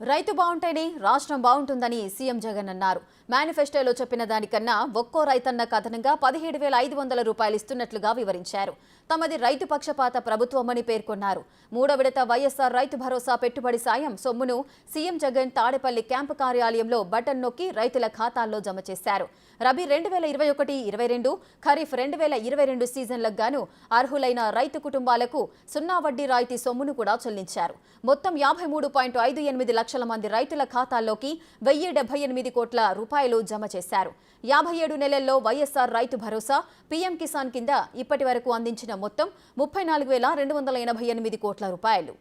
రైతు బాగుంటేనే రాష్ట్రం బాగుంటుందని సీఎం జగన్ అన్నారు. మేనిఫెస్టోలో చెప్పిన దానికన్నా ఒక్కో రైతన్నకు అదనంగా 17,500 రూపాయలు ఇస్తున్నట్లుగా వివరించారు. తమది రైతు పక్షపాత ప్రభుత్వమని పేర్కొన్నారు. మూడో విడత వైఎస్ఆర్ రైతు భరోసా పెట్టుబడి సాయం సొమ్మును సీఎం జగన్ తాడేపల్లి క్యాంపు కార్యాలయంలో బటన్ నొక్కి రైతుల ఖాతాల్లో జమ చేశారు. రబీ 2021-22, ఖరీఫ్ 2022 సీజన్లకు గాను అర్హులైన రైతు కుటుంబాలకు 0 వడ్డీ రాయితీ సొమ్మును కూడా చెల్లించారు. మొత్తం 53.58 లక్షల మంది రైతుల ఖాతాల్లోకి 1,078 కోట్ల రూపాయలు జమ చేశారు. 57 నెలల్లో వైఎస్ఆర్ రైతు భరోసా, పీఎం కిసాన్ కింద ఇప్పటి వరకు అందించిన మొత్తం 34,288 కోట్ల రూపాయలు.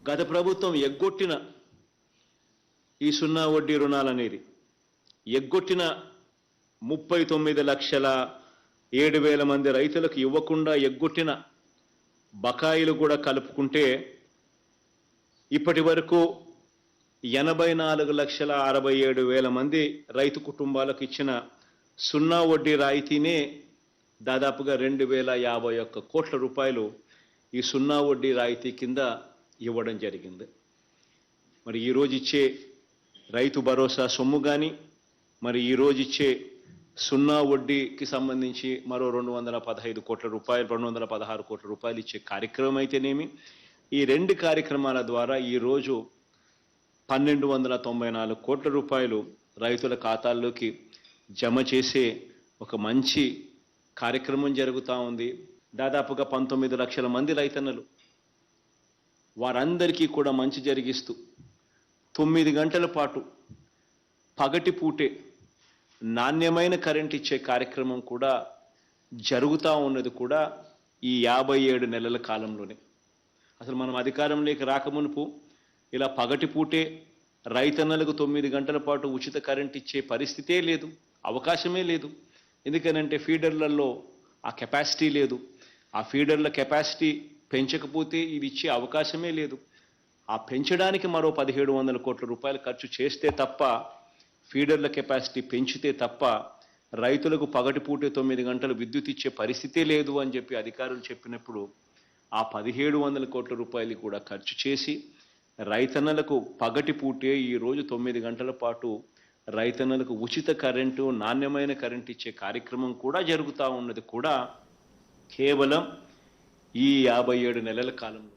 గత ప్రభుత్వం ఎగ్గొట్టిన ఈ 0 వడ్డీ రుణాలనేది ఎగ్గొట్టిన 39,07,000 మంది రైతులకు ఇవ్వకుండా ఎగ్గొట్టిన బకాయిలు కూడా కలుపుకుంటే ఇప్పటి వరకు 84,67,000 మంది రైతు కుటుంబాలకు ఇచ్చిన 0 వడ్డీ రాయితీనే దాదాపుగా 2,051 కోట్ల రూపాయలు ఈ 0 వడ్డీ రాయితీ కింద ఇవ్వడం జరిగింది. మరి ఈరోజు ఇచ్చే రైతు భరోసా సొమ్ము కానీ, మరి ఈరోజు ఇచ్చే 0 వడ్డీకి సంబంధించి మరో 215 కోట్ల రూపాయలు, 216 కోట్ల రూపాయలు ఇచ్చే కార్యక్రమం అయితేనేమి, ఈ రెండు కార్యక్రమాల ద్వారా ఈరోజు 1,294 కోట్ల రూపాయలు రైతుల ఖాతాల్లోకి జమ చేసే ఒక మంచి కార్యక్రమం జరుగుతూ ఉంది. దాదాపుగా 19 లక్షల మంది రైతన్నలు, వారందరికీ కూడా మంచి జరిగిస్తూ 9 గంటల పాటు పగటి పూటే నాణ్యమైన కరెంట్ ఇచ్చే కార్యక్రమం కూడా జరుగుతూ ఉన్నది కూడా ఈ 57 నెలల కాలంలోనే. అసలు మనం అధికారంలోకి రాకమునుపు ఇలా పగటి పూటే రైతన్నలకు 9 గంటల పాటు ఉచిత కరెంట్ ఇచ్చే పరిస్థితే లేదు, అవకాశమే లేదు. ఎందుకనంటే ఫీడర్లలో ఆ కెపాసిటీ లేదు. ఆ ఫీడర్ల కెపాసిటీ పెంచకపోతే ఇది ఇచ్చే అవకాశమే లేదు. ఆ పెంచడానికి మరో 1,700 కోట్ల రూపాయలు ఖర్చు చేస్తే తప్ప, ఫీడర్ల కెపాసిటీ పెంచితే తప్ప రైతులకు పగటిపూటే 9 గంటలు విద్యుత్ ఇచ్చే పరిస్థితే లేదు అని చెప్పి అధికారులు చెప్పినప్పుడు ఆ 1,700 కోట్ల రూపాయలు కూడా ఖర్చు చేసి రైతన్నలకు పగటిపూటే ఈరోజు 9 గంటల పాటు రైతన్నలకు ఉచిత కరెంటు, నాణ్యమైన కరెంటు ఇచ్చే కార్యక్రమం కూడా జరుగుతూ ఉన్నది కూడా కేవలం ఈ 57 నెలల కాలంలో.